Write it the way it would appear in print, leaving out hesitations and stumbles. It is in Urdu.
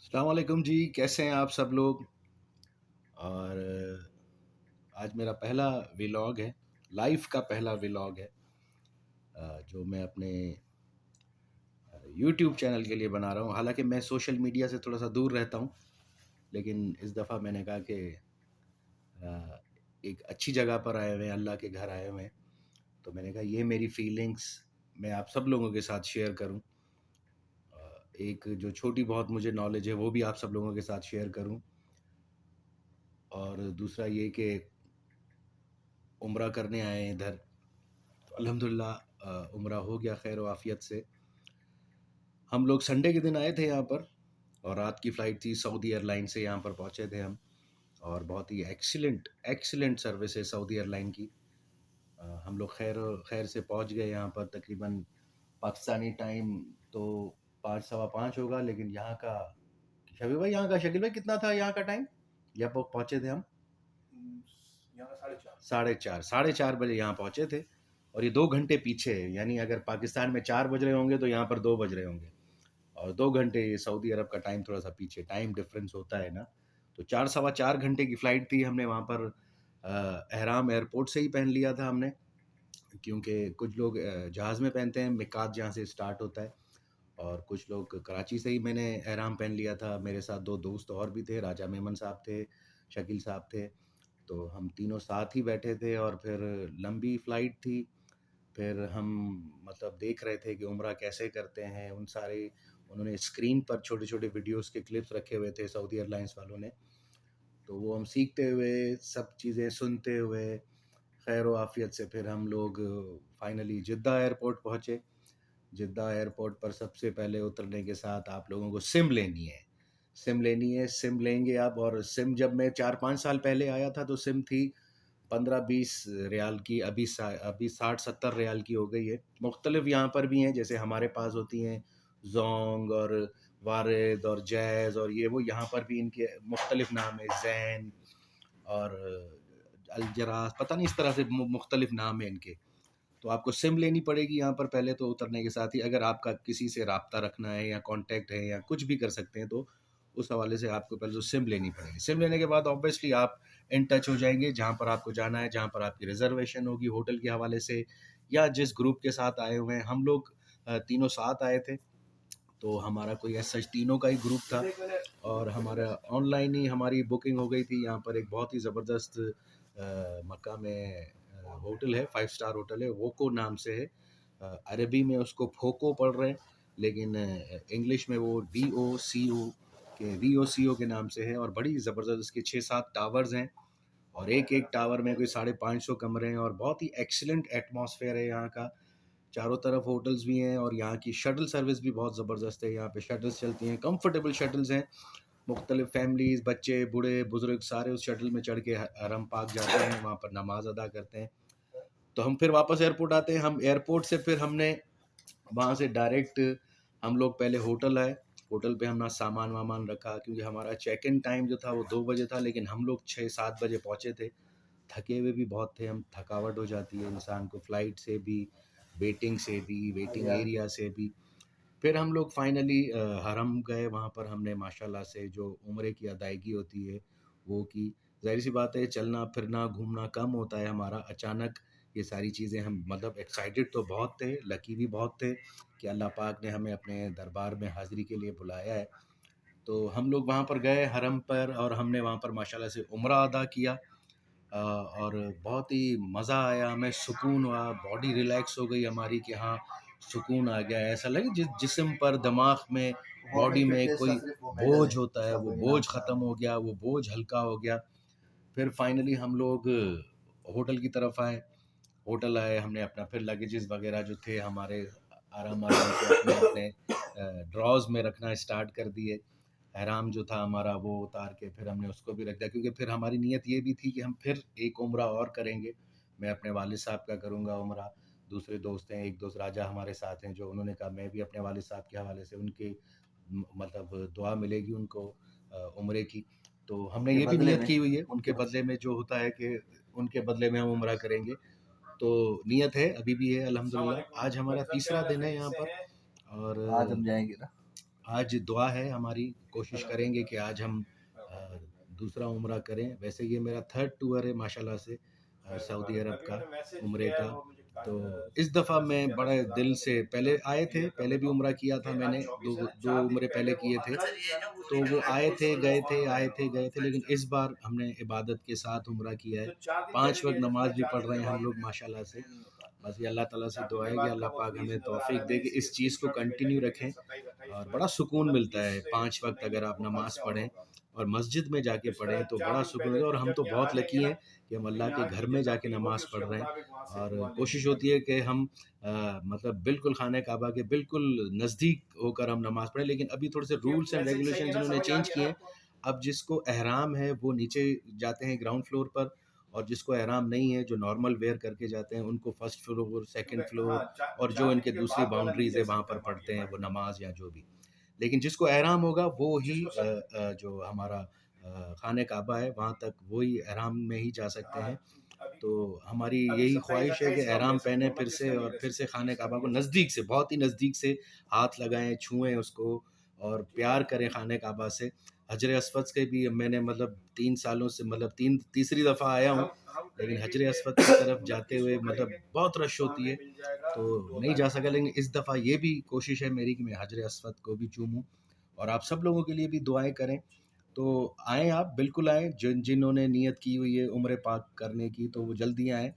السلام علیکم جی، کیسے ہیں آپ سب لوگ؟ اور آج میرا پہلا ولاگ ہے، لائف کا پہلا ولاگ ہے جو میں اپنے یوٹیوب چینل کے لیے بنا رہا ہوں. حالانکہ میں سوشل میڈیا سے تھوڑا سا دور رہتا ہوں، لیکن اس دفعہ میں نے کہا کہ آ، ایک اچھی جگہ پر آئے ہوئے ہیں، اللہ کے گھر آئے ہوئے ہیں، تو میں نے کہا یہ میری فیلنگس میں آپ سب لوگوں کے ساتھ شیئر کروں. ایک جو چھوٹی بہت مجھے نالج ہے وہ بھی آپ سب لوگوں کے ساتھ شیئر کروں. اور دوسرا یہ کہ عمرہ کرنے آئے ہیں ادھر، الحمدللہ عمرہ ہو گیا خیر و عافیت سے. ہم لوگ سنڈے کے دن آئے تھے یہاں پر، اور رات کی فلائٹ تھی، سعودی ایئر لائن سے یہاں پر پہنچے تھے ہم. اور بہت ہی ایکسیلنٹ سروس ہے سعودی ایئر لائن کی. ہم لوگ خیر سے پہنچ گئے یہاں پر تقریباً پاکستانی ٹائم تو 5 سوا 5 ہوگا، لیکن یہاں کا شبیر بھائی، یہاں کا شکیل بھائی کتنا تھا یہاں کا ٹائم؟ جب پہنچے تھے ہم یہاں 4:30. 4:30 بجے یہاں پہنچے تھے. اور یہ 2 گھنٹے پیچھے ہے، یعنی اگر پاکستان میں 4 بج رہے ہوں گے تو یہاں پر 2 بج رہے ہوں گے. اور 2 گھنٹے یہ سعودی عرب کا ٹائم تھوڑا سا پیچھے، ٹائم ڈفرینس ہوتا ہے نا. تو 4 سوا 4 گھنٹے کی فلائٹ تھی. ہم نے وہاں پر احرام ایئرپورٹ سے ہی پہن لیا تھا ہم نے، کیونکہ کچھ لوگ جہاز میں پہنتے ہیں، میقات جہاں سے اسٹارٹ ہوتا ہے، اور کچھ لوگ کراچی سے ہی میں نے احرام پہن لیا تھا. میرے ساتھ 2 دوست اور بھی تھے، راجہ میمن صاحب تھے، شکیل صاحب تھے، تو ہم تینوں ساتھ ہی بیٹھے تھے. اور پھر لمبی فلائٹ تھی. پھر ہم مطلب دیکھ رہے تھے کہ عمرہ کیسے کرتے ہیں. انہوں نے اسکرین پر چھوٹے چھوٹے ویڈیوز کے کلپس رکھے ہوئے تھے سعودی ایئر لائنس والوں نے، تو وہ ہم سیکھتے ہوئے، سب چیزیں سنتے ہوئے خیر و عافیت سے پھر ہم لوگ فائنلی جدہ ایئرپورٹ پہنچے. جدہ ایئرپورٹ پر سب سے پہلے اترنے کے ساتھ آپ لوگوں کو سم لینی ہے. سم لیں گے آپ. اور سم جب میں 4 5 سال پہلے آیا تھا تو سم تھی 15 20 ریال کی، ابھی 60 70 ریال کی ہو گئی ہے. مختلف یہاں پر بھی ہیں، جیسے ہمارے پاس ہوتی ہیں زونگ اور وارد اور جیز اور یہ وہ، یہاں پر بھی ان کے مختلف نام ہے، زین اور الجراس، پتہ نہیں اس طرح سے مختلف نام ہیں ان کے. تو آپ کو سم لینی پڑے گی یہاں پر پہلے تو اترنے کے ساتھ ہی. اگر آپ کا کسی سے رابطہ رکھنا ہے یا کانٹیکٹ ہے یا کچھ بھی کر سکتے ہیں تو اس حوالے سے آپ کو پہلے تو سم لینی پڑے گی. سم لینے کے بعد آبویسلی آپ ان ٹچ ہو جائیں گے جہاں پر آپ کو جانا ہے، جہاں پر آپ کی ریزرویشن ہوگی ہوٹل کے حوالے سے، یا جس گروپ کے ساتھ آئے ہوئے ہیں. ہم لوگ تینوں ساتھ آئے تھے، تو ہمارا کوئی ایسا تینوں کا ہی گروپ تھا، اور ہمارا آن لائن ہی ہماری بکنگ ہو گئی تھی. یہاں پر ایک بہت ہی زبردست مکہ میں ہوٹل ہے، 5 اسٹار ہوٹل ہے، ووکو نام سے ہے. عربی میں اس کو پھوکو پڑھ رہے ہیں، لیکن انگلش میں وہ وی او سی او کے نام سے ہے. اور بڑی زبردست اس کے 6 7 ٹاورز ہیں، اور ایک ٹاور میں کوئی 550 کمرے ہیں، اور بہت ہی ایکسیلنٹ ایٹماسفیئر ہے یہاں کا. چاروں طرف ہوٹلز بھی ہیں، اور یہاں کی شٹل سروس بھی بہت زبردست ہے. یہاں پہ شٹلز چلتی ہیں، کمفرٹیبل شٹلز ہیں. مختلف فیملیز، بچے، بوڑھے، بزرگ سارے اس شٹل میں چڑھ کے حرم پاک جاتے ہیں، وہاں پر نماز ادا کرتے ہیں. تو ہم پھر واپس ایئرپورٹ آتے ہیں. ہم ایئرپورٹ سے پھر ہم نے وہاں سے ڈائریکٹ ہم لوگ پہلے ہوٹل آئے. ہوٹل پہ ہم نے سامان وامان رکھا، کیونکہ ہمارا چیک ان ٹائم جو تھا وہ 2 بجے تھا، لیکن ہم لوگ 6 7 بجے پہنچے تھے. تھکے ہوئے بھی بہت تھے ہم، تھکاوٹ ہو جاتی ہے انسان کو فلائٹ سے بھی، ویٹنگ ایریا سے بھی. پھر ہم لوگ فائنلی حرم گئے. وہاں پر ہم نے ماشاءاللہ سے جو عمرے کی ادائیگی ہوتی ہے وہ کی. ظاہر سی بات ہے چلنا پھرنا گھومنا کم ہوتا ہے ہمارا. اچانک یہ ساری چیزیں، ہم مطلب ایکسائٹیڈ تو بہت تھے، لکی بھی بہت تھے کہ اللہ پاک نے ہمیں اپنے دربار میں حاضری کے لیے بلایا ہے. تو ہم لوگ وہاں پر گئے حرم پر، اور ہم نے وہاں پر ماشاءاللہ سے عمرہ ادا کیا. اور بہت ہی مزہ آیا ہمیں، سکون ہوا، باڈی ریلیکس ہو گئی ہماری کہ ہاں سکون آ گیا. ایسا لگے جس جسم پر، دماغ میں، باڈی میں کوئی بوجھ ہوتا ہے وہ بوجھ ختم ہو گیا، وہ بوجھ ہلکا ہو گیا. پھر فائنلی ہم لوگ ہوٹل کی طرف آئے. ہوٹل آئے، ہم نے اپنا پھر لگیجز وغیرہ جو تھے ہمارے آرام سے اپنے ڈراز میں رکھنا اسٹارٹ کر دیے. احرام جو تھا ہمارا وہ اتار کے پھر ہم نے اس کو بھی رکھ دیا، کیونکہ پھر ہماری نیت یہ بھی تھی کہ ہم پھر ایک عمرہ اور کریں گے. میں اپنے والد صاحب کا کروں گا عمرہ. دوسرے دوست ہیں، ایک دوست راجہ ہمارے ساتھ ہیں، جو انہوں نے کہا میں بھی اپنے والد صاحب کے حوالے سے ان کی مطلب دعا ملے گی ان کو عمرے کی. تو ہم نے یہ بھی نیت کی ہوئی ہے ان کے بدلے میں، جو ہوتا ہے کہ ان کے بدلے میں ہم عمرہ کریں گے. تو نیت ہے، ابھی بھی ہے الحمدللہ. آج ہمارا تیسرا دن ہے یہاں پر، اور آج ہم جائیں گے نا. آج دعا ہے ہماری، کوشش کریں گے کہ آج ہم دوسرا عمرہ کریں. ویسے یہ میرا تھرڈ ٹور ہے ماشاء اللہ سے سعودی عرب کا، عمرے کا. تو اس دفعہ میں بڑے دل سے، پہلے آئے تھے، پہلے بھی عمرہ کیا تھا میں نے، دو عمرے پہلے کیے تھے، تو وہ آئے تھے گئے تھے آئے تھے گئے تھے، لیکن اس بار ہم نے عبادت کے ساتھ عمرہ کیا ہے. 5 وقت نماز بھی پڑھ رہے ہیں ہم لوگ ماشاء اللہ سے. بس یہ اللہ تعالیٰ سے دعا ہے کہ اللہ پاک ہمیں توفیق دے کہ اس چیز کو کنٹینیو رکھیں. اور بڑا سکون ملتا ہے 5 وقت اگر آپ نماز پڑھیں اور مسجد میں جا کے پڑھیں تو بڑا سکون ملتا ہے. اور ہم تو بہت لکی ہیں کہ ہم اللہ کے گھر میں جا کے نماز پڑھ رہے ہیں. اور کوشش ہوتی ہے کہ ہم مطلب بالکل خانہ کعبہ کے بالکل نزدیک ہو کر ہم نماز پڑھیں. لیکن ابھی تھوڑے سے رولس اینڈ ریگولیشن انہوں نے چینج کیے ہیں. اب جس کو احرام ہے وہ نیچے جاتے ہیں گراؤنڈ فلور پر، اور جس کو احرام نہیں ہے جو نارمل ویئر کر کے جاتے ہیں ان کو فرسٹ فلور، سیکنڈ فلور، اور جو ان کے دوسری باؤنڈریز ہے وہاں پر پڑھتے ہیں وہ نماز یا جو بھی. لیکن جس کو احرام ہوگا وہ ہی جو ہمارا خانہ کعبہ ہے وہاں تک وہی احرام میں ہی جا سکتے ہیں. تو ہماری یہی خواہش ہے کہ احرام پہنے پھر سے، اور پھر سے خانہ کعبہ کو نزدیک سے، بہت ہی نزدیک سے ہاتھ لگائیں، چھوئیں اس کو اور پیار کریں خانہ کعبہ سے. حجر اسود کے بھی میں نے مطلب 3 سالوں سے، مطلب تیسری دفعہ آیا ہوں، لیکن حجر اسود کی طرف جاتے ہوئے مطلب بہت رش ہوتی ہے تو نہیں جا سکا. لیکن اس دفعہ یہ بھی کوشش ہے میری کہ میں حجر اسود کو بھی چوموں. اور آپ سب لوگوں کے لیے بھی دعائیں کریں. تو آئیں، آپ بالکل آئیں، جنہوں نے نیت کی ہوئی ہے عمرے پاک کرنے کی تو وہ جلدی آئیں.